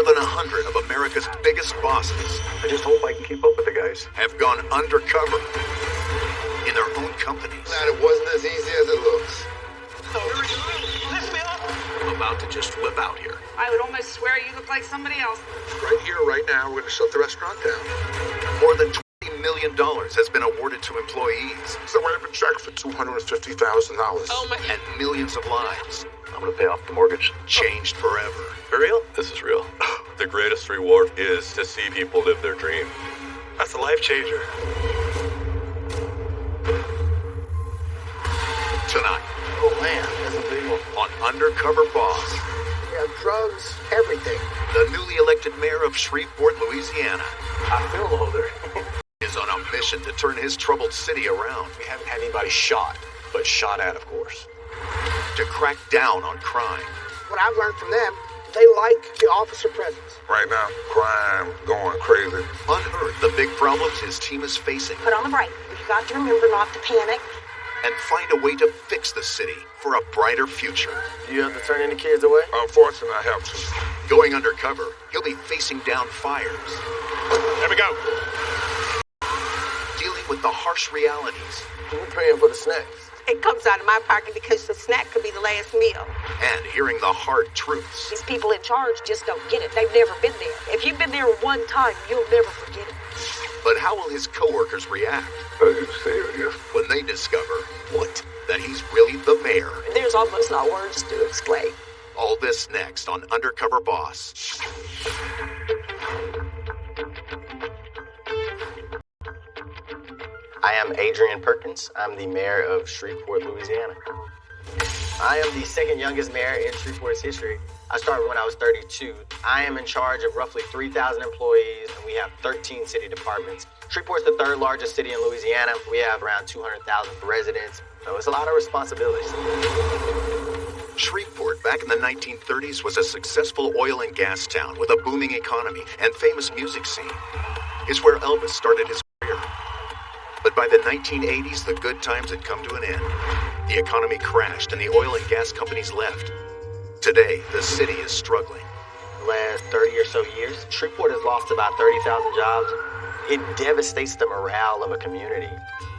More than 100 of America's biggest bosses, I just hope I can keep up with the guys, have gone undercover in their own companies. That it wasn't as easy as it looks. Lift me up. I'm about to just flip out here. I would almost swear you look like somebody else. Right here, right now, we're gonna shut the restaurant down. More than $20 million has been awarded to employees. So I have a check for $250,000. Oh my. And millions of lives I'm gonna pay off the mortgage. changed forever. For real? This is real. The greatest reward is to see people live their dream. That's a life changer. Tonight, Oh man, that's a big one. on Undercover Boss, Yeah, drugs, everything. the newly elected mayor of Shreveport, Louisiana, I feel older. is on a mission to turn his troubled city around, We haven't had anybody shot, but shot at, of course. to crack down on crime. What I've learned from them, they like the officer presence. Right now, crime going crazy. Unearth the big problems his team is facing, Put on the brake. You've got to remember not to panic. and find a way to fix the city for a brighter future. You have to turn any kids away? Unfortunately, I have to. Going undercover, he'll be facing down fires, There we go. dealing with the harsh realities, We're paying for the snacks. It comes out of my pocket because the snack could be the last meal. and hearing the hard truths. These people in charge just don't get it. They've never been there. If you've been there one time, you'll never forget it. But how will his coworkers react Are you serious? when they discover what? That he's really the mayor? There's almost not words to explain. All this next on Undercover Boss. I am Adrian Perkins. I'm the mayor of Shreveport, Louisiana. I am the second youngest mayor in Shreveport's history. I started when I was 32. I am in charge of roughly 3,000 employees, and we have 13 city departments. Shreveport's the third largest city in Louisiana. We have around 200,000 residents, so it's a lot of responsibilities. Shreveport, back in the 1930s, was a successful oil and gas town with a booming economy and famous music scene. It's where Elvis started his career. But by the 1980s, the good times had come to an end. The economy crashed and the oil and gas companies left. Today, the city is struggling. The last 30 or so years, Shreveport has lost about 30,000 jobs. It devastates the morale of a community.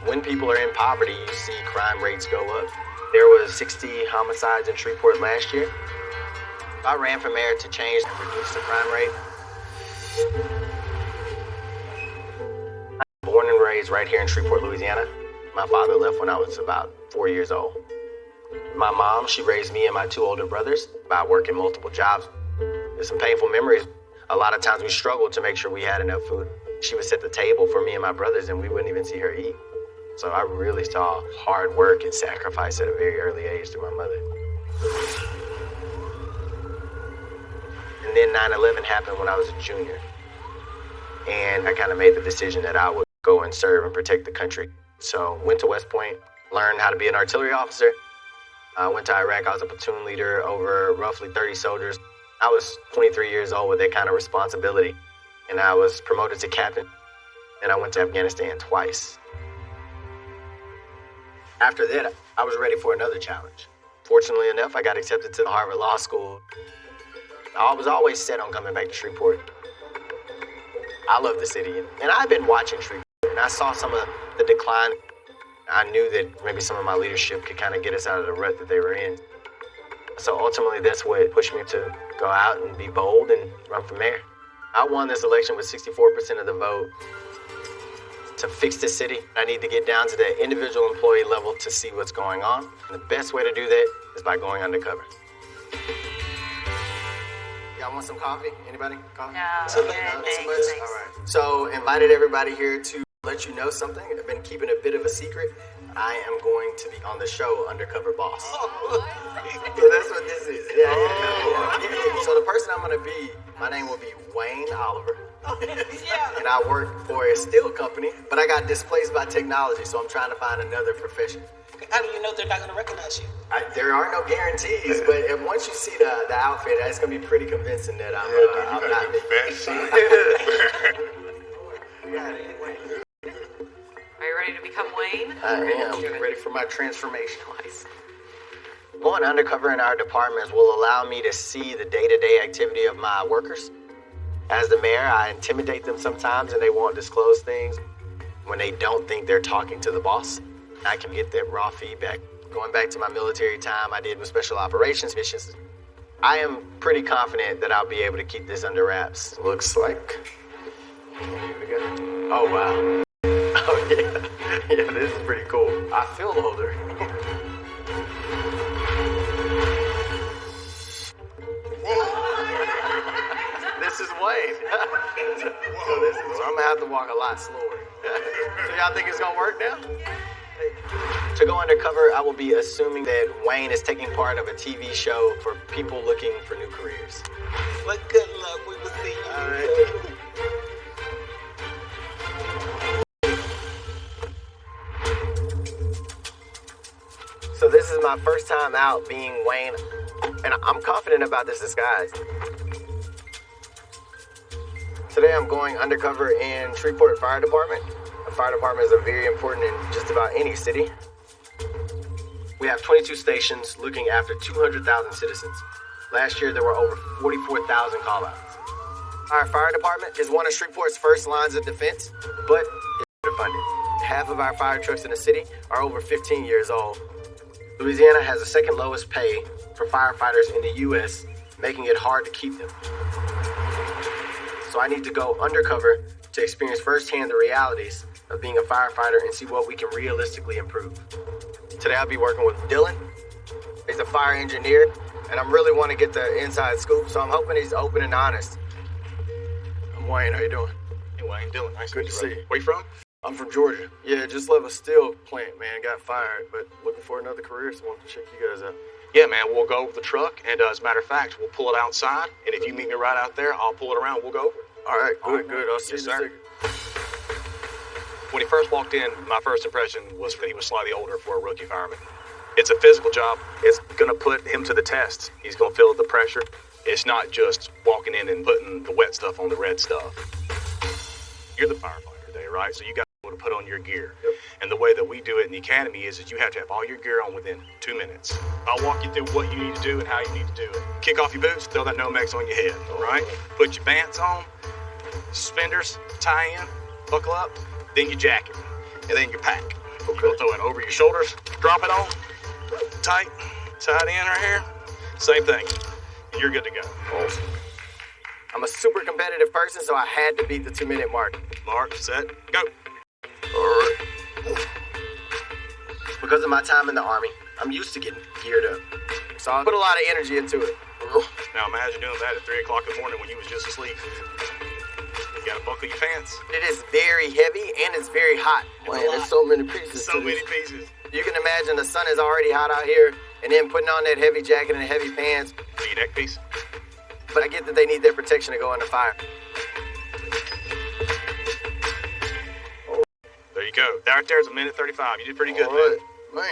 When people are in poverty, you see crime rates go up. There was 60 homicides in Shreveport last year. I ran for mayor to change and reduce the crime rate. I'm born and raised right here in Shreveport, Louisiana. My father left when I was about 4 years old. My mom, she raised me and my two older brothers by working multiple jobs. There's some painful memories. A lot of times we struggled to make sure we had enough food. She would set the table for me and my brothers and we wouldn't even see her eat. So I really saw hard work and sacrifice at a very early age through my mother. And then 9/11 happened when I was a junior. And I kind of made the decision that I would go and serve and protect the country. So went to West Point, learned how to be an artillery officer. I went to Iraq. I was a platoon leader over roughly 30 soldiers. I was 23 years old with that kind of responsibility. And I was promoted to captain. And I went to Afghanistan twice. After that, I was ready for another challenge. Fortunately enough, I got accepted to Harvard Law School. I was always set on coming back to Shreveport. I love the city, and I've been watching Shreveport, and I saw some of the decline. I knew that maybe some of my leadership could kind of get us out of the rut that they were in. So ultimately, that's what pushed me to go out and be bold and run for mayor. I won this election with 64% of the vote. To fix the city, I need to get down to the individual employee level to see what's going on. And the best way to do that is by going undercover. Y'all want some coffee? Anybody? Coffee? No. Too Okay, much? thanks. All right. So invited everybody here to let you know something. I've been keeping a bit of a secret. I am going to be on the show Undercover Boss. So that's what this is. Yeah. So the person I'm going to be, my name will be Wayne Oliver. And I work for a steel company, but I got displaced by technology, so I'm trying to find another profession. How do you know they're not going to recognize you? There are no guarantees, but once you see the outfit, it's going to be pretty convincing that I'm not me. Are you ready to become Wayne? I am ready for my transformation. Going undercover in our departments will allow me to see the day-to-day activity of my workers. As the mayor, I intimidate them sometimes and they won't disclose things when they don't think they're talking to the boss. I can get that raw feedback. Going back to my military time I did with special operations missions, I am pretty confident that I'll be able to keep this under wraps. Looks like... Here we go. Oh, wow. Oh, yeah. Yeah, this is pretty cool. I feel older. This is Wayne. So I'm gonna have to walk a lot slower. So y'all think it's gonna work now? To go undercover, I will be assuming that Wayne is taking part of a TV show for people looking for new careers. Well, good luck. We will see you. All right. So this is my first time out being Wayne, and I'm confident about this disguise. Today I'm going undercover in Shreveport Fire Department. The fire department is very important in just about any city. We have 22 stations looking after 200,000 citizens. Last year there were over 44,000 call-outs. Our fire department is one of Shreveport's first lines of defense, but it's underfunded. Half of our fire trucks in the city are over 15 years old. Louisiana has the second lowest pay for firefighters in the U.S., making it hard to keep them. So I need to go undercover to experience firsthand the realities of being a firefighter and see what we can realistically improve. Today I'll be working with Dylan. He's a fire engineer, and I really want to get the inside scoop, so I'm hoping he's open and honest. I'm Wayne, how you doing? Hey Wayne, Dylan, nice Good to see you. Where you from? I'm from Georgia. Yeah, just left a steel plant, man. Got fired, but looking for another career, so I wanted to check you guys out. Yeah, man, we'll go over the truck, and as a matter of fact, we'll pull it outside, and if you meet me right out there, I'll pull it around, we'll go over it. All right, good, man. good. I'll see Yes, you in a sir. second. When he first walked in, my first impression was that he was slightly older for a rookie fireman. It's a physical job. It's going to put him to the test. He's going to feel the pressure. It's not just walking in and putting the wet stuff on the red stuff. You're the firefighter today, right? So you got to put on your gear. Yep. And the way that we do it in the academy is that you have to have all your gear on within 2 minutes. I'll walk you through what you need to do and how you need to do it. Kick off your boots, throw that Nomex on your head, all right? Put your pants on, suspenders, tie in, buckle up, then your jacket, and then your pack. You're gonna throw it over your shoulders, drop it on, tight, tied in right here. Same thing. You're good to go. Awesome. I'm a super competitive person, so I had to beat the 2-minute mark. Mark, set, go. All right. Because of my time in the Army, I'm used to getting geared up. So I put a lot of energy into it. Now imagine doing that at 3 o'clock in the morning when you was just asleep. You gotta buckle your pants. It is very heavy and it's very hot. Man, there's so many pieces. So many pieces. You can imagine the sun is already hot out here, and then putting on that heavy jacket and heavy pants. So your neck piece? But I get that they need their protection to go under fire. There you go. Right there's a minute 35. You did pretty good, Man,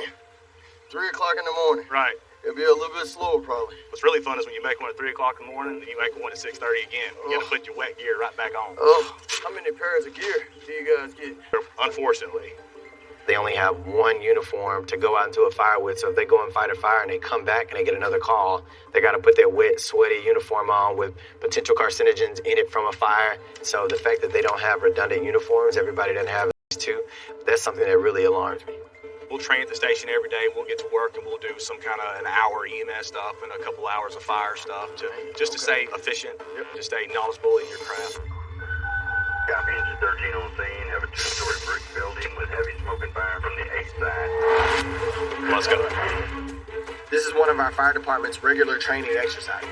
3 o'clock in the morning. Right. It'll be a little bit slower, probably. What's really fun is when you make one at 3 o'clock in the morning, then you make one at 6:30 again. You gotta put your wet gear right back on. Oh, how many pairs of gear do you guys get? Unfortunately. They only have one uniform to go out into a fire with, so if they go and fight a fire and they come back and they get another call, they got to put their wet, sweaty uniform on with potential carcinogens in it from a fire. So the fact that they don't have redundant uniforms, everybody doesn't have these too, that's something that really alarms me. We'll train at the station every day. We'll get to work and we'll do some kind of an hour EMS stuff and a couple hours of fire stuff to stay efficient, to stay knowledgeable in your craft. Copy, engine 13 on scene. Have a 2-story brick building with heavy smoke and fire from the east side. Let's go. This is one of our fire department's regular training exercises.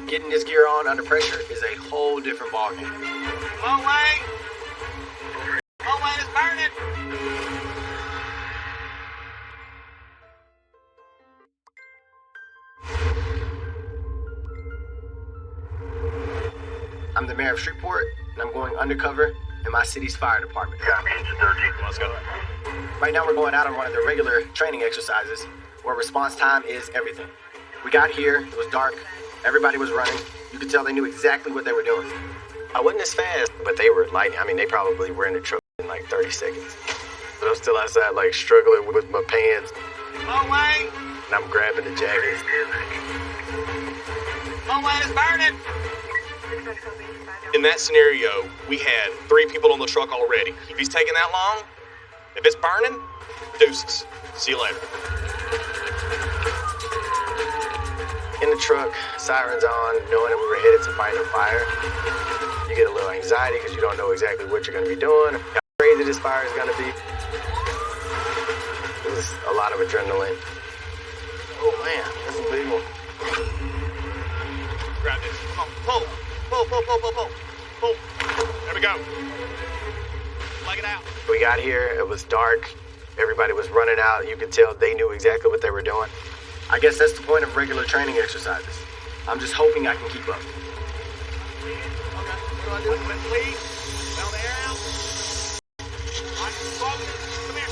Getting this gear on under pressure is a whole different ballgame. Come on, Wayne. Come on, Wayne, it's burning. I'm the mayor of Shreveport, and I'm going undercover in my city's fire department. Copy, engine 13. Let's go. Right now we're going out on one of the regular training exercises where response time is everything. We got here, it was dark, everybody was running. You could tell they knew exactly what they were doing. I wasn't as fast, but they were lightning. I mean, they probably were in the truck in like 30 seconds. But I'm still outside like struggling with my pants. Come on, Wayne. And I'm grabbing the jacket. Come on, Wayne, it's burning. In that scenario, we had 3 people on the truck already. If he's taking that long, if it's burning, deuces. See you later. In the truck, sirens on, knowing that we were headed to fight a fire. You get a little anxiety because you don't know exactly what you're going to be doing, how crazy this fire is going to be. It was a lot of adrenaline. Oh man, that's a big one. Grab this. Come on. Pull. Pull. There we go. Leg it out. We got here, it was dark. Everybody was running out. You could tell they knew exactly what they were doing. I guess that's the point of regular training exercises. I'm just hoping I can keep up. Okay. What do I do? Please. Down the air out. All right. Focus. Come here.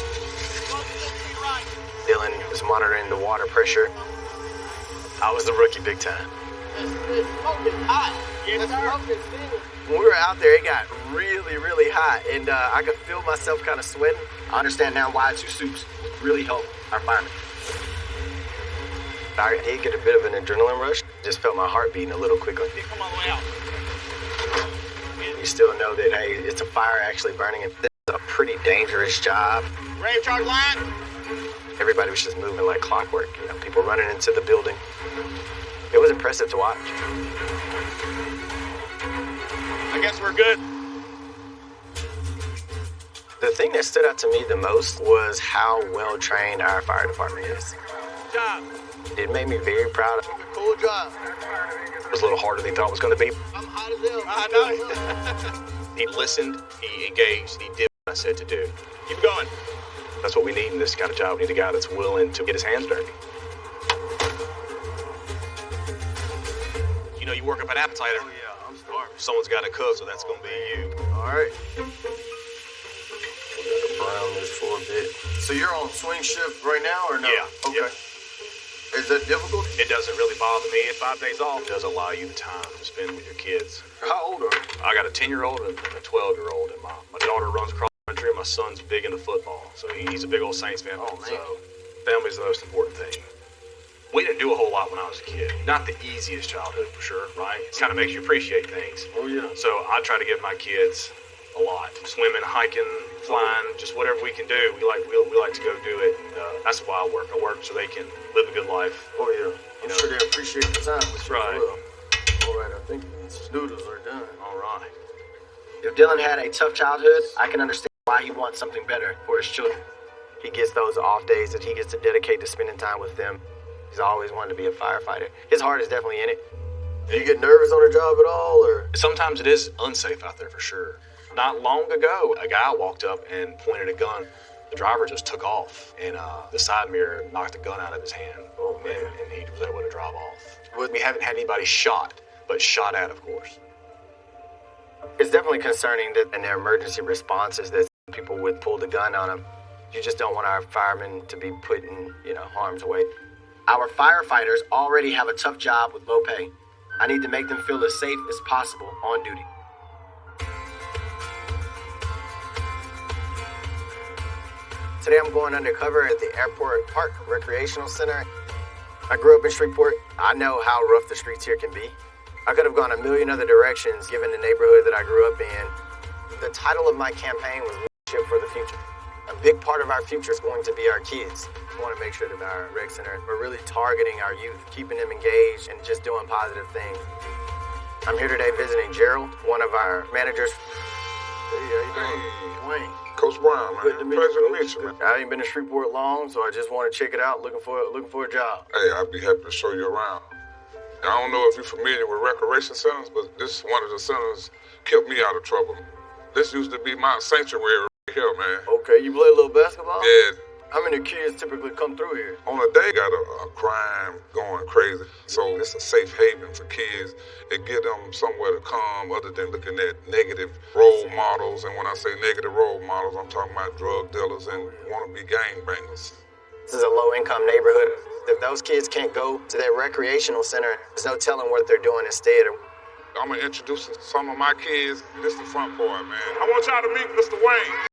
Focus to your right. Dylan was monitoring the water pressure. I was the rookie big time. It's smoking hot. Yes, sir. When we were out there, it got really, really hot, and I could feel myself kind of sweating. I understand now why 2 soups really helped our firemen. I did get a bit of an adrenaline rush. Just felt my heart beating a little quicker. Come all the way out. You still know that, hey, it's a fire actually burning, and this is a pretty dangerous job. Ready to charge line? Everybody was just moving like clockwork. You know, people running into the building. It was impressive to watch. I guess we're good. The thing that stood out to me the most was how well trained our fire department is. Good job. It made me very proud. Cool job. It was a little harder than he thought it was going to be. I'm hot as hell. I know. He listened, he engaged, he did what I said to do. Keep going. That's what we need in this kind of job. We need a guy that's willing to get his hands dirty. You know, you work up an appetite. Oh, yeah, I'm starving. Someone's got to cook, so that's going to be you. All right. We're going to brown this for a bit. So you're on swing shift right now, or no? Yeah. Okay. Yeah. Is that difficult? It doesn't really bother me. 5 days off does allow you the time to spend with your kids. How old are you? I got a 10-year-old and a 12-year-old, and my daughter runs cross country, and my son's big into football. So he's a big old Saints fan. Oh, man. So family's the most important thing. We didn't do a whole lot when I was a kid. Not the easiest childhood, for sure, right? It kind of makes you appreciate things. Oh, yeah. So I try to give my kids a lot. Swimming, hiking, flying, just whatever we can do. We like to go do it. That's why I work. I work so they can live a good life. Oh, yeah. I'm sure they appreciate the time. That's right. All right, I think these noodles are done. All right. If Dylan had a tough childhood, I can understand why he wants something better for his children. He gets those off days that he gets to dedicate to spending time with them. He's always wanted to be a firefighter. His heart is definitely in it. Do you get nervous on the job at all, or? Sometimes it is unsafe out there for sure. Not long ago, a guy walked up and pointed a gun. The driver just took off, and the side mirror knocked the gun out of his hand. Oh, man. And he was able to drive off. We haven't had anybody shot, but shot at, of course. It's definitely concerning that in their emergency responses that people would pull the gun on them. You just don't want our firemen to be put in, harm's way. Our firefighters already have a tough job with low pay. I need to make them feel as safe as possible on duty. Today I'm going undercover at the Airport Park Recreational Center. I grew up in Shreveport. I know how rough the streets here can be. I could have gone a million other directions given the neighborhood that I grew up in. The title of my campaign was Leadership for the Future. A big part of our future is going to be our kids. We want to make sure that our rec center, we're really targeting our youth, keeping them engaged and just doing positive things. I'm here today visiting Gerald, one of our managers. Hey, how you doing? Wayne. Coach Brown, man. Good to meet Pleasure you. to meet you, man. I ain't been to Shreveport long, so I just want to check it out, looking for a job. Hey, I'd be happy to show you around. I don't know if you're familiar with recreation centers, but this one of the centers kept me out of trouble. This used to be my sanctuary right here, man. Okay, you play a little basketball? Yeah. How many kids typically come through here? On a day, got a crime going crazy. So it's a safe haven for kids. It give them somewhere to come other than looking at negative role models. And when I say negative role models, I'm talking about drug dealers and wannabe gangbangers. This is a low-income neighborhood. If those kids can't go to their recreational center, there's no telling what they're doing instead. I'm going to introduce some of my kids. This the front boy, man. I want y'all to meet Mr. Wayne.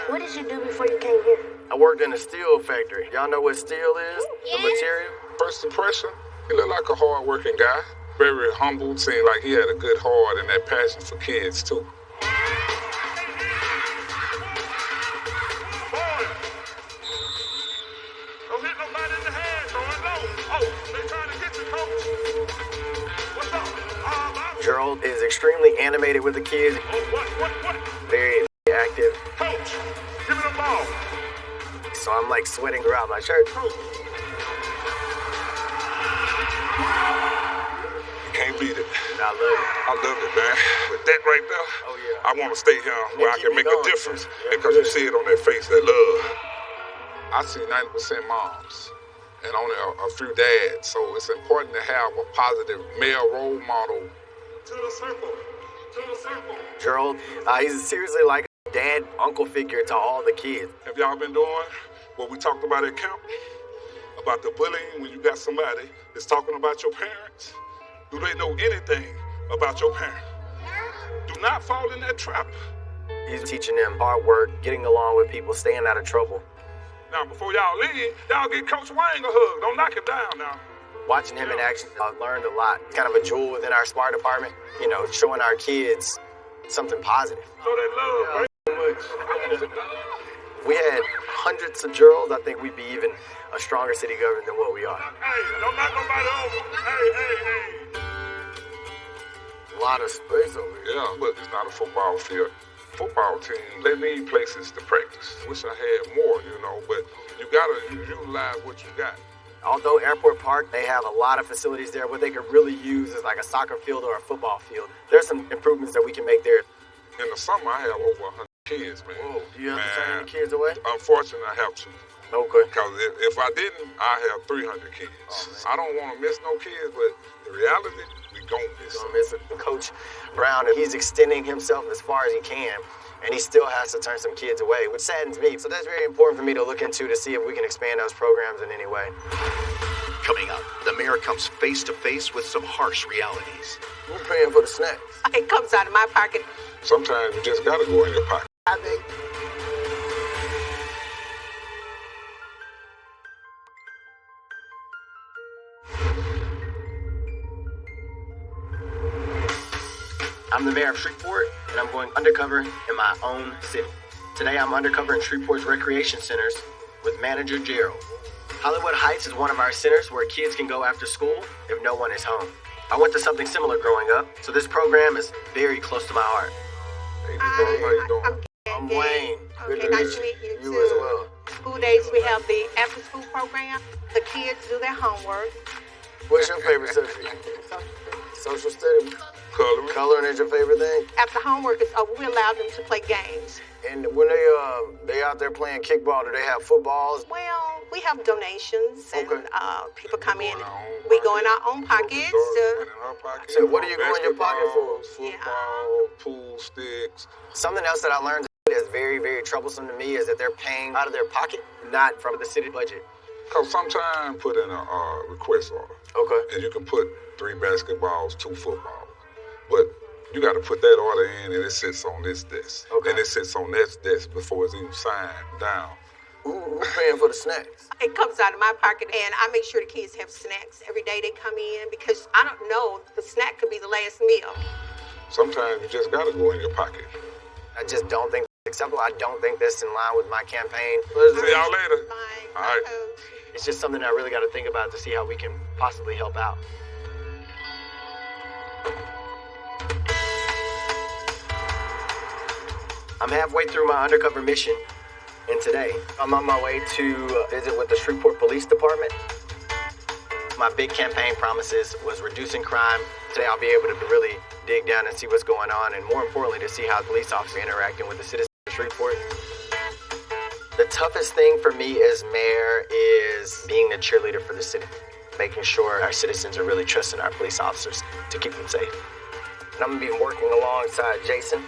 What did you do before you came here? I worked in a steel factory. Y'all know what steel is? Yeah. The material? First impression, he look like a hard-working guy. Very humble, seemed like he had a good heart and that passion for kids too. Don't hit nobody in the head, throwing low. Oh, they trying to get you, coach. What's up? Gerald is extremely animated with the kids. What? Very active. Coach, give me the ball. So I'm like sweating throughout my shirt. Can't beat it. I love it. I love it, man. With that right there, I want to stay here where I can make a difference because you see it on their face, that love. I see 90% moms and only a few dads, so it's important to have a positive male role model. To the circle. Gerald, he's seriously like a dad, uncle figure to all the kids. Have y'all been doing what we talked about at camp? About the bullying when you got somebody that's talking about your parents? Do they know anything about your parents? Do not fall in that trap. He's teaching them hard work, getting along with people, staying out of trouble. Now, before y'all leave, y'all get Coach Wang a hug. Don't knock him down now. Watching him in action, I've learned a lot. It's kind of a jewel within our SPAR department, you know, showing our kids something positive. So they love, right? If we had hundreds of Geralds, I think we'd be even a stronger city government than what we are. Hey, don't knock nobody over. Hey. A lot of space over here. Yeah, but it's not a football field. Football teams, they need places to practice. Wish I had more, you know, but you gotta utilize what you got. Although Airport Park, they have a lot of facilities there. What they could really use is like a soccer field or a football field. There's some improvements that we can make there. In the summer, I have over 100 kids, man. Whoa, do you have to turn any kids away? Unfortunately, I have to. Okay. Because if I didn't, I have 300 kids. I don't want to miss no kids, but the reality, we gon' miss them. Coach Brown, he's extending himself as far as he can, and he still has to turn some kids away, which saddens me. So that's very important for me to look into to see if we can expand those programs in any way. Coming up, the mayor comes face to face with some harsh realities. Who's paying for the snacks? It comes out of my pocket. Sometimes you just gotta go in your pocket. I think. I'm the mayor of Shreveport, and I'm going undercover in my own city. Today, I'm undercover in Shreveport's recreation centers with manager Gerald. Hollywood Heights is one of our centers where kids can go after school if no one is home. I went to something similar growing up, so this program is very close to my heart. Hey, how you doing? I'm Wayne. Okay, Good to nice meet to meet you you, as too. well. School days, we have the after-school program. The kids do their homework. What's your favorite subject? Social studies. Coloring. Coloring is your favorite thing? After homework is over, we allow them to play games. And when they out there playing kickball, do they have footballs? Well, we have donations, and Okay. people come in. We go in our own pockets. So what do you go in your pocket for? Football, pool sticks. Something else that I learned that's very, very troublesome to me is that they're paying out of their pocket, not from the city budget. Because sometimes put in a request order. Okay. And you can put 3 basketballs, 2 footballs. But you got to put that order in, and it sits on this desk. Okay. And it sits on that desk before it's even signed down. Who's paying for the snacks? It comes out of my pocket, and I make sure the kids have snacks every day they come in, because I don't know, the snack could be the last meal. Sometimes you just got to go in your pocket. I just don't think it's acceptable. I don't think that's in line with my campaign. See y'all later. Bye. All right. Coach. It's just something I really got to think about to see how we can possibly help out. I'm halfway through my undercover mission, and today I'm on my way to visit with the Shreveport Police Department. My big campaign promises was reducing crime. Today I'll be able to really dig down and see what's going on, and more importantly, to see how police officers are interacting with the citizens of Shreveport. The toughest thing for me as mayor is being the cheerleader for the city, making sure our citizens are really trusting our police officers to keep them safe. And I'm going to be working alongside Jason,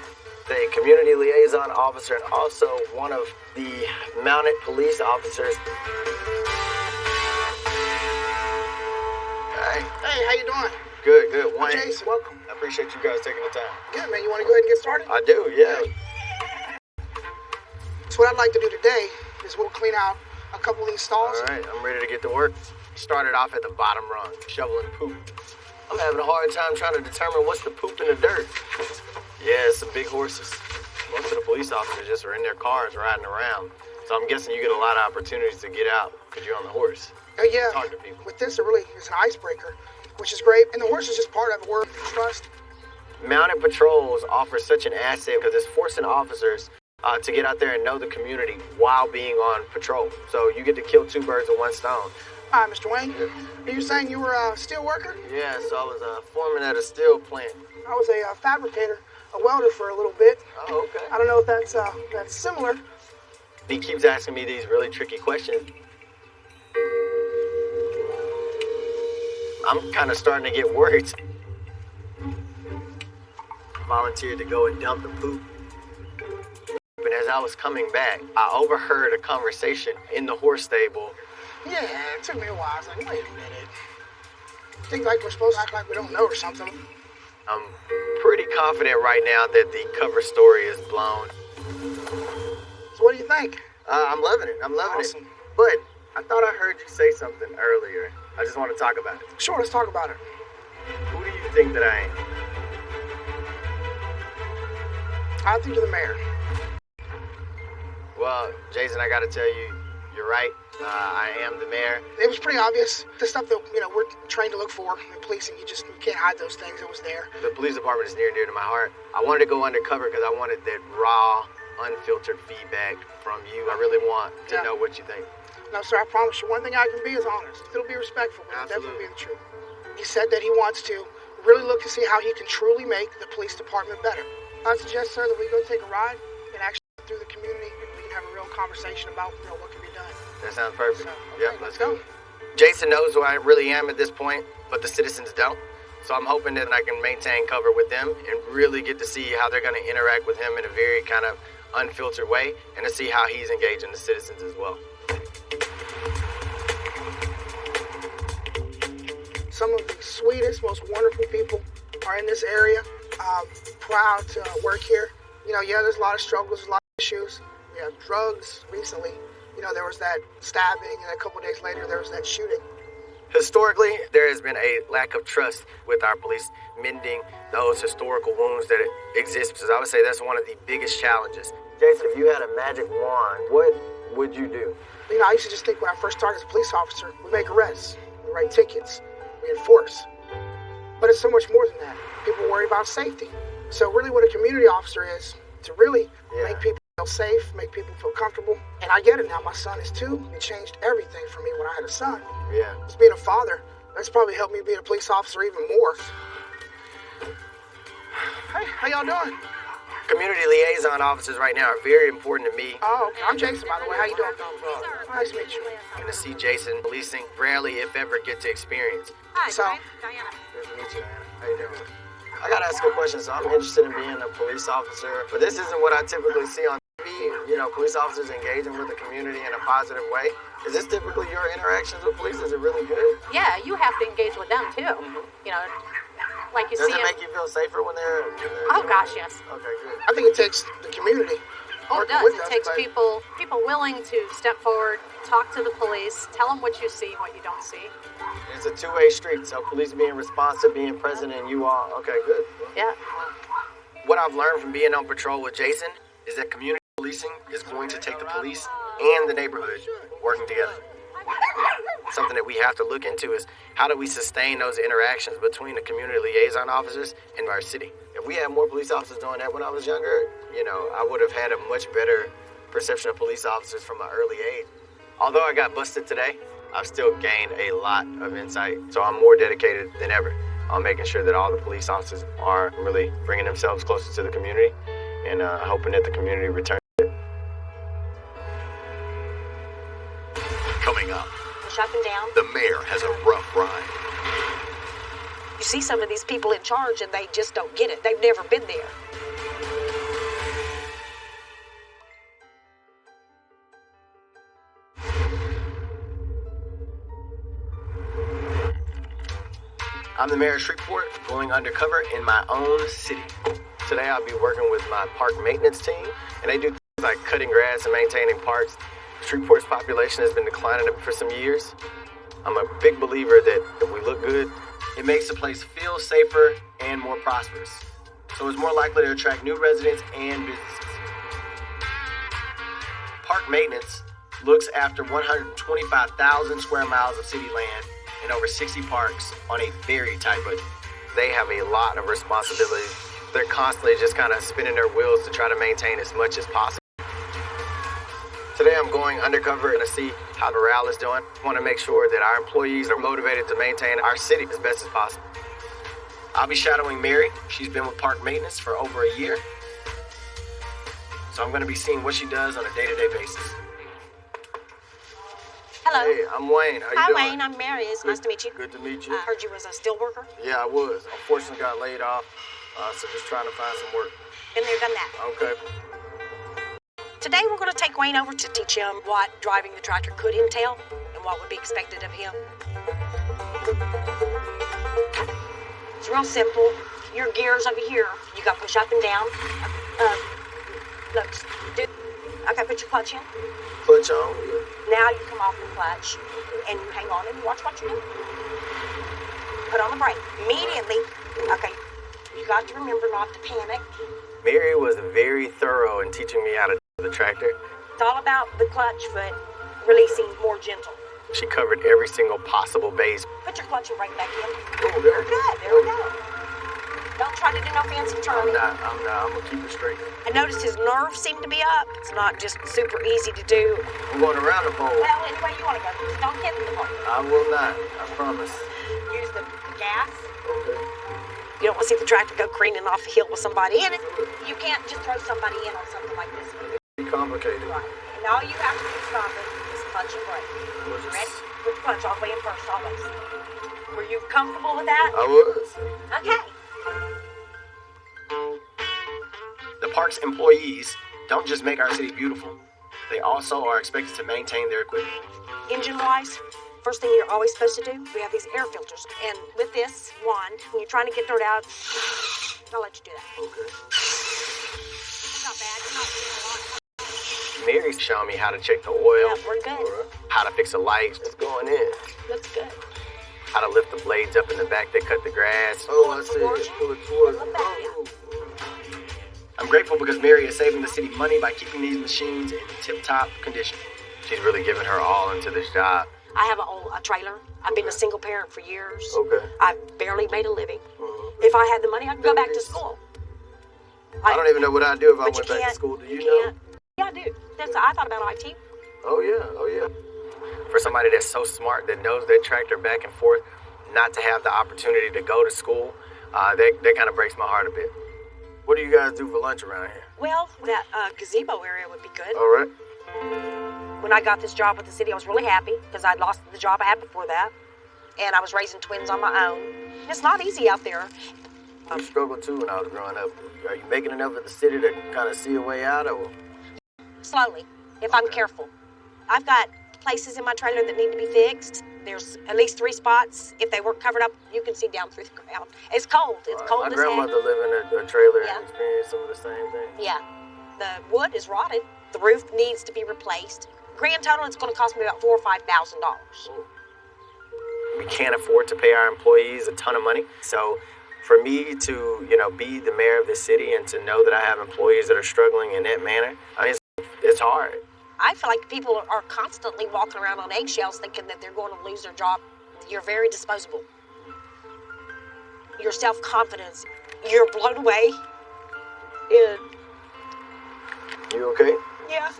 the community liaison officer, and also one of the mounted police officers. Hey. Hey, how you doing? Good. Wayne. Jason, welcome. I appreciate you guys taking the time. Good, man. You want to go ahead and get started? I do, yeah. So what I'd like to do today is we'll clean out a couple of these stalls. All right, I'm ready to get to work. Started off at the bottom rung, shoveling poop. I'm having a hard time trying to determine what's the poop in the dirt. Yeah, it's the big horses. Most of the police officers just are in their cars riding around. So I'm guessing you get a lot of opportunities to get out because you're on the horse. Yeah, talk to people. With this, it's an icebreaker, which is great. And the horse is just part of it. We're trust. Mounted patrols offer such an asset because it's forcing officers to get out there and know the community while being on patrol. So you get to kill two birds with one stone. Hi, Mr. Wayne. Are you saying you were a steel worker? Yeah, so I was a foreman at a steel plant. I was a fabricator, a welder for a little bit. Oh, okay. I don't know if that's similar. He keeps asking me these really tricky questions. I'm kind of starting to get worried. Volunteered to go and dump the poop. And as I was coming back, I overheard a conversation in the horse stable. Yeah, it took me a while. I was like, wait a minute. Think like we're supposed to act like we don't know or something. I'm pretty confident right now that the cover story is blown. So what do you think? I'm loving it. I'm loving it. But I thought I heard you say something earlier. I just want to talk about it. Sure, let's talk about it. Who do you think that I am? I think you're the mayor. Well, Jason, I got to tell you, you're right. I am the mayor. It was pretty obvious. The stuff that, we're trained to look for in policing, you can't hide those things. It was there. The police department is near and dear to my heart. I wanted to go undercover because I wanted that raw, unfiltered feedback from you. I really want to know what you think. No, sir, I promise you, one thing I can be is honest. It'll be respectful, but it'll definitely be the truth. He said that he wants to really look to see how he can truly make the police department better. I suggest, sir, that we go take a ride and actually go through the community and we can have a real conversation about what can be done. That sounds perfect. So, yeah, let's go. Jason knows who I really am at this point, but the citizens don't. So I'm hoping that I can maintain cover with them and really get to see how they're going to interact with him in a very kind of unfiltered way and to see how he's engaging the citizens as well. Some of the sweetest, most wonderful people are in this area. Proud to work here. There's a lot of struggles, a lot of issues. We have drugs recently. There was that stabbing, and a couple days later, there was that shooting. Historically, there has been a lack of trust with our police, mending those historical wounds that exist, because I would say that's one of the biggest challenges. Jason, if you had a magic wand, what would you do? I used to just think when I first started as a police officer, we make arrests, we write tickets, we enforce. But it's so much more than that. People worry about safety. So really what a community officer is, to really make people feel safe, make people feel comfortable. And I get it now, my son is 2. It changed everything for me when I had a son. Yeah. Just being a father, that's probably helped me be a police officer even more. Hey, how y'all doing? Community liaison officers right now are very important to me. Oh, okay. I'm Jason, by the way. How you doing? Nice to meet you. I'm going to see Jason policing. Rarely, if ever, get to experience. Hi, So, Diana. Nice to meet you, Diana. How you doing? I got to ask a question. So I'm interested in being a police officer, but this isn't what I typically see on TV. Police officers engaging with the community in a positive way. Is this typically your interactions with police? Is it really good? Yeah, you have to engage with them too. Like you Does see. it make you feel safer when they're Oh gosh, yes. Okay, good. I think it takes the community. Oh, it does. It takes people willing to step forward, talk to the police, tell them what you see, what you don't see. It's a two-way street, so police being responsive, being present, and you all. Okay, good. Yeah. What I've learned from being on patrol with Jason is that community policing is going to take the police and the neighborhood working together. Something that we have to look into is how do we sustain those interactions between the community liaison officers and our city. If we had more police officers doing that when I was younger, I would have had a much better perception of police officers from an early age. Although I got busted today, I've still gained a lot of insight. So I'm more dedicated than ever on making sure that all the police officers are really bringing themselves closer to the community and hoping that the community returns. Coming up, Push up and down. the mayor has a rough ride. You see some of these people in charge and they just don't get it. They've never been there. I'm the mayor of Shreveport, going undercover in my own city. Today I'll be working with my park maintenance team, and they do things like cutting grass and maintaining parks. Shreveport's population has been declining for some years. I'm a big believer that if we look good, it makes the place feel safer and more prosperous. So it's more likely to attract new residents and businesses. Park maintenance looks after 125,000 square miles of city land and over 60 parks on a very tight budget. They have a lot of responsibility. They're constantly just kind of spinning their wheels to try to maintain as much as possible. Today I'm going undercover to see how morale is doing. I want to make sure that our employees are motivated to maintain our city as best as possible. I'll be shadowing Mary. She's been with park maintenance for over a year. So I'm going to be seeing what she does on a day-to-day basis. Hello. Hey, I'm Wayne. How you doing? Hi, Wayne. I'm Mary. It's nice to meet you. Good to meet you. I heard you was a steel worker. Yeah, I was. Unfortunately got laid off, so just trying to find some work. Been there, done that. Okay. Today we're going to take Wayne over to teach him what driving the tractor could entail and what would be expected of him. It's real simple. Your gears over here, you got to push up and down. Look, okay, put your clutch in. Clutch on. Now you come off the clutch and you hang on and watch what you do. Put on the brake immediately. Okay, you got to remember not to panic. Mary was very thorough in teaching me how to do the tractor. It's all about the clutch foot releasing more gentle. She covered every single possible base. Put your clutch and brake back in. Oh, there. Good, there we go. Don't try to do no fancy turning. I'm gonna keep it straight. I noticed his nerves seem to be up. It's not just super easy to do. I'm going around the pole. Well, any way you want to go. Just don't get in the pole. I will not, I promise. Use the gas. Okay. You don't want to see the tractor go careening off the hill with somebody in it. You can't just throw somebody in on something like this. It'd be complicated. Right. And all you have to do stopping is clutch and brake. Ready? Put the clutch all the way in first, always. Were you comfortable with that? I was. Okay. The park's employees don't just make our city beautiful. They also are expected to maintain their equipment. Engine-wise, first thing you're always supposed to do, we have these air filters. And with this wand, when you're trying to get dirt out, I'll let you do that. Okay. It's not bad. You're not doing a lot. Mary's showing me how to check the oil. Yeah, we're good. How to fix a light. It's going in. Looks good. How to lift the blades up in the back that cut the grass. Oh, I see it. Pull it towards me. I'm grateful because Mary is saving the city money by keeping these machines in tip-top condition. She's really giving her all into this job. I have a trailer. I've been a single parent for years. Okay. I've barely made a living. If I had the money, I could go back to school. I don't even know what I'd do if I went back to school. Do you know? Yeah, I do. I thought about IT. Oh, yeah. For somebody that's so smart, that knows their tractor back and forth, not to have the opportunity to go to school, that kind of breaks my heart a bit. What do you guys do for lunch around here? Well, that gazebo area would be good. All right. When I got this job with the city, I was really happy because I'd lost the job I had before that. And I was raising twins on my own. It's not easy out there. I struggled too when I was growing up. Are you making enough of the city to kind of see a way out? Or? Slowly, if I'm careful. I've got places in my trailer that need to be fixed. There's at least 3 spots. If they weren't covered up, you can see down through the ground. It's cold. It's cold as My grandmother lived in a trailer and experienced some of the same things. Yeah. The wood is rotted. The roof needs to be replaced. Grand total, it's going to cost me about $4,000 or $5,000. We can't afford to pay our employees a ton of money. So for me to, be the mayor of the city and to know that I have employees that are struggling in that manner, it's hard. I feel like people are constantly walking around on eggshells thinking that they're going to lose their job. You're very disposable. Your self-confidence, you're blown away. You okay? Yeah.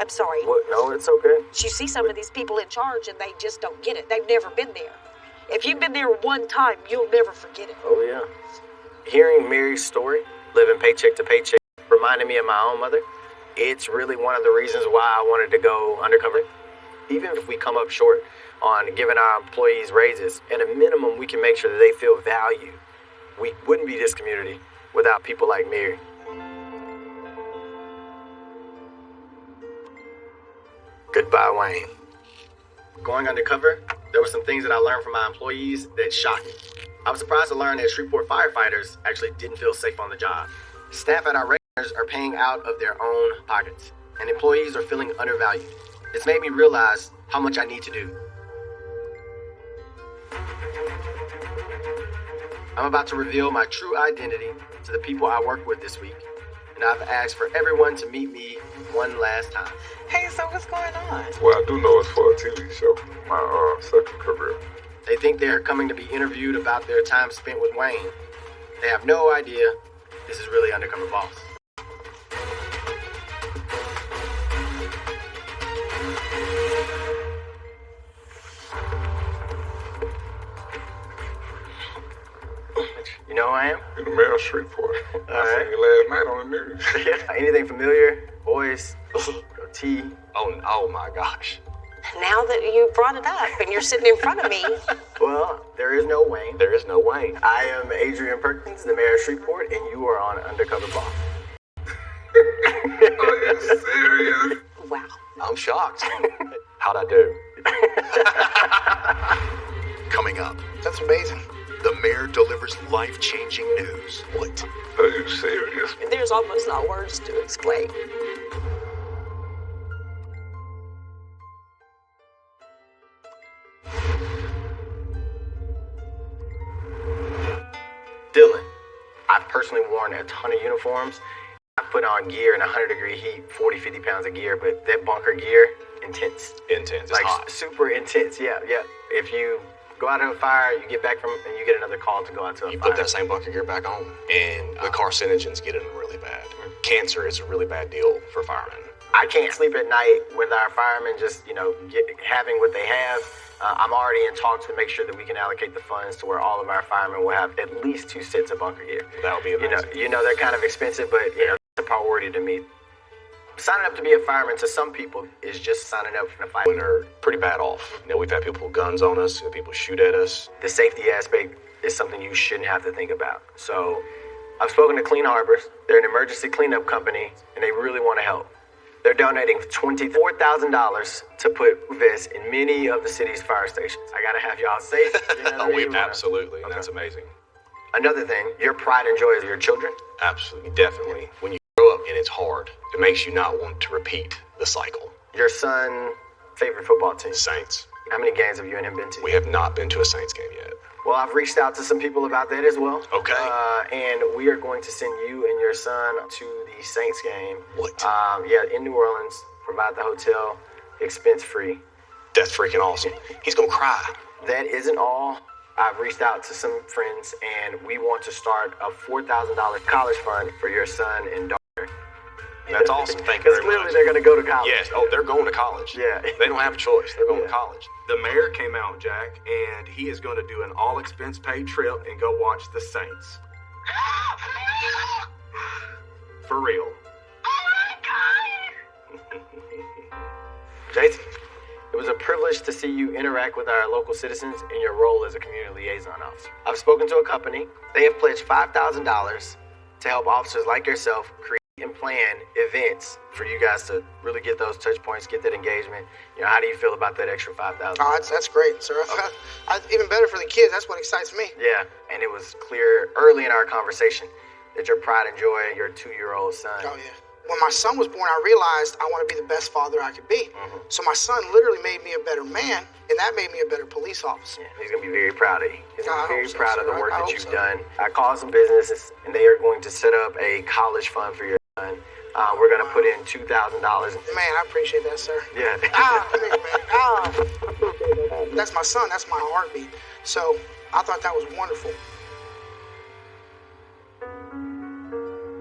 I'm sorry. What? No, it's okay. You see some of these people in charge and they just don't get it. They've never been there. If you've been there one time, you'll never forget it. Oh, yeah. Hearing Mary's story, living paycheck to paycheck, reminded me of my own mother. It's really one of the reasons why I wanted to go undercover. Even if we come up short on giving our employees raises, at a minimum, we can make sure that they feel valued. We wouldn't be this community without people like Mary. Goodbye, Wayne. Going undercover, there were some things that I learned from my employees that shocked me. I was surprised to learn that Shreveport firefighters actually didn't feel safe on the job. Staff at our are paying out of their own pockets, and employees are feeling undervalued. It's made me realize how much I need to do. I'm about to reveal my true identity to the people I work with this week, and I've asked for everyone to meet me one last time. Hey, so what's going on? Well, I do know it's for a TV show, my second career. They think they're coming to be interviewed about their time spent with Wayne. They have no idea this is really Undercover Boss. You know who I am? You're the mayor of Shreveport. I seen you last night on the news. Yeah. Anything familiar? Voice? Tea? Oh my gosh. Now that you brought it up and you're sitting in front of me. Well, there is no Wayne. There is no Wayne. I am Adrian Perkins, the mayor of Shreveport, and you are on Undercover Boss. Are you serious? Wow. I'm shocked. How'd I do? Coming up, That's amazing. the mayor delivers life-changing news. What? Are you serious? There's almost not words to explain. Dylan, I've personally worn a ton of uniforms. I've put on gear in 100-degree heat, 40, 50 pounds of gear, but that bunker gear, intense. Intense. It's Like, hot. super intense, yeah. If you go out on a fire, you get back from it, and you get another call to go out to a You fire. put that same bunker gear back on, and the carcinogens get in really bad. Cancer is a really bad deal for firemen. I can't sleep at night with our firemen just, having what they have. I'm already in talks to make sure that we can allocate the funds to where all of our firemen will have at least 2 sets of bunker gear. That would be amazing. They're kind of expensive, but, it's a priority to me. Signing up to be a fireman to some people is just signing up for the fight. When they're pretty bad off. We've had people with guns on us, people shoot at us. The safety aspect is something you shouldn't have to think about. So I've spoken to Clean Harbors. They're an emergency cleanup company, and they really want to help. They're donating $24,000 to put vests in many of the city's fire stations. I gotta have y'all safe. Absolutely, and that's amazing. Another thing, your pride and joy of your children. Absolutely, definitely. When you grow up and it's hard, it makes you not want to repeat the cycle. Your son, favorite football team. Saints. How many games have you and him been to? We have not been to a Saints game yet. Well, I've reached out to some people about that as well. Okay. And we are going to send you and your son to the Saints game. What? In New Orleans. Provide the hotel, expense free. That's freaking awesome. He's gonna cry. That isn't all. I've reached out to some friends, and we want to start a $4,000 college fund for your son and daughter. That's awesome. Thank you very much. Because clearly they're going to go to college. Yes. Oh, they're going to college. Yeah. They don't have a choice. They're going to college. The mayor came out, Jack, and he is going to do an all-expense-paid trip and go watch the Saints. For real. Jason, it was a privilege to see you interact with our local citizens in your role as a community liaison officer. I've spoken to a company. They have pledged $5,000 to help officers like yourself create and plan events for you guys to really get those touch points, get that engagement. How do you feel about that extra $5,000? Oh, that's great, sir. Even better for the kids. That's what excites me. Yeah, and it was clear early in our conversation that your pride and joy in your 2-year-old son. Oh, yeah. When my son was born, I realized I want to be the best father I could be. Mm-hmm. So my son literally made me a better man, and that made me a better police officer. Yeah, he's going to be very proud of you. He's going to be very proud of the work that you've so. done. I called some businesses, and they are going to set up a college fund for your son. We're going to put in $2,000. Man, I appreciate that, sir. Yeah. That's my son. That's my heartbeat. So I thought that was wonderful.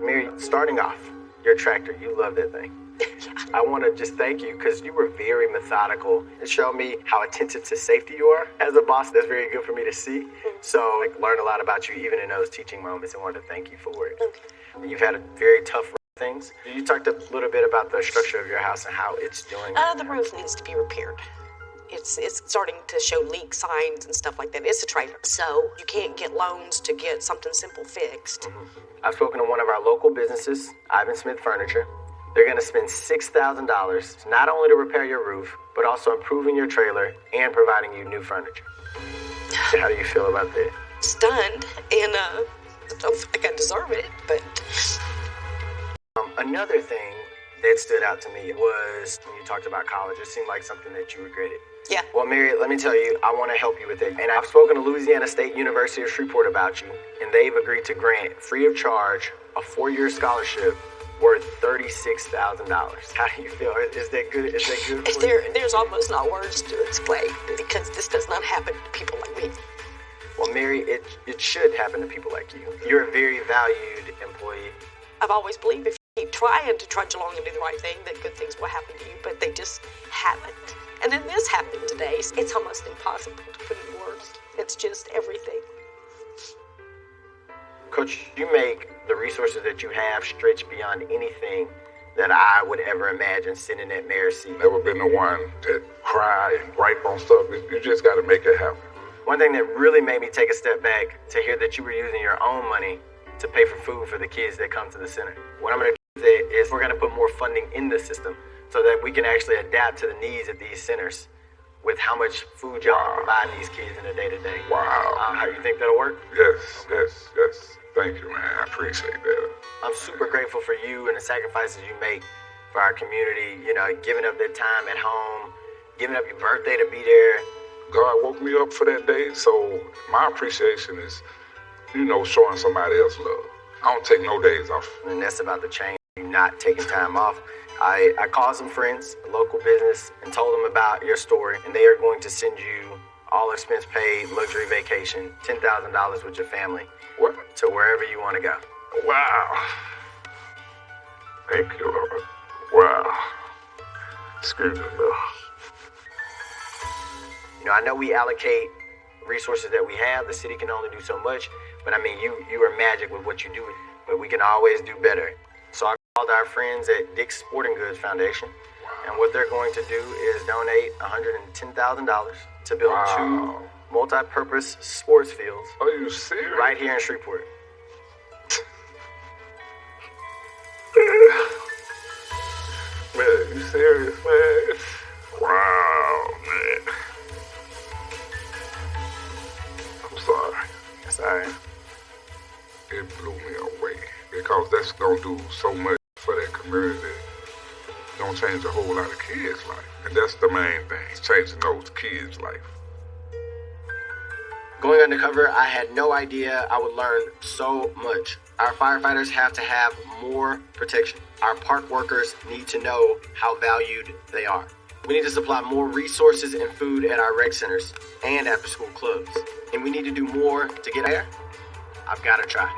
Mary, starting off, your tractor, you love that thing. I want to just thank you because you were very methodical. It showed me how attentive to safety you are. As a boss, that's very good for me to see. So I learned a lot about you even in those teaching moments and wanted to thank you for it. Okay. You've had a very tough run of things. You talked a little bit about the structure of your house and how it's doing. The roof needs to be repaired. It's starting to show leak signs and stuff like that. It's a trailer, so you can't get loans to get something simple fixed. Mm-hmm. I've spoken to one of our local businesses, Ivan Smith Furniture. They're going to spend $6,000 not only to repair your roof, but also improving your trailer and providing you new furniture. How do you feel about that? Stunned, and I don't feel like I deserve it, but... Another thing that stood out to me was when you talked about college. It seemed like something that you regretted. Yeah. Well, Mary, let me tell you, I want to help you with it. And I've spoken to Louisiana State University of Shreveport about you, and they've agreed to grant, free of charge, a 4-year scholarship worth $36,000. How do you feel? Is that good? Is that good for you? There's almost not words to explain because this does not happen to people like me. Well, Mary, it should happen to people like you. You're a very valued employee. I've always believed if you keep trying to trudge along and do the right thing, that good things will happen to you, but they just haven't. And then this happened today. It's almost impossible to put in words. It's just everything. Coach, you make the resources that you have stretch beyond anything that I would ever imagine sitting at mayor's seat. Never been the one to cry and gripe on stuff. You just got to make it happen. One thing that really made me take a step back to hear that you were using your own money to pay for food for the kids that come to the center. What I'm going to do is we're going to put more funding in the system so that we can actually adapt to the needs of these centers with how much food y'all provide these kids in a day-to-day. Wow. How you think that'll work? Yes. Thank you, man. I appreciate that. I'm super grateful for you and the sacrifices you make for our community, you know, giving up that time at home, giving up your birthday to be there. God woke me up for that day, so my appreciation is, you know, showing somebody else love. I don't take no days off. And that's about the change, not taking time off. I called some friends, a local business, and told them about your story, and they are going to send you all expense paid luxury vacation, $10,000 with your family. What? To wherever you want to go. Wow. Thank you, Lord. Wow. Excuse me, Lord. You know, I know we allocate resources that we have. The city can only do so much, but I mean, you are magic with what you do, but we can always do better. So I called our friends at Dick's Sporting Goods Foundation, and what they're going to do is donate $110,000 to build 2 multi-purpose sports fields. Are you serious? Right here in Shreveport. Man, you serious, man? Wow, man. I'm sorry. Sorry. It blew me away because that's gonna do so much for that community. Gonna change a whole lot of kids' life, and that's the main thing, changing those kids' life. Going undercover, I had no idea I would learn so much. Our firefighters have to have more protection. Our park workers need to know how valued they are. We need to supply more resources and food at our rec centers and after school clubs. And we need to do more to get there. I've got to try.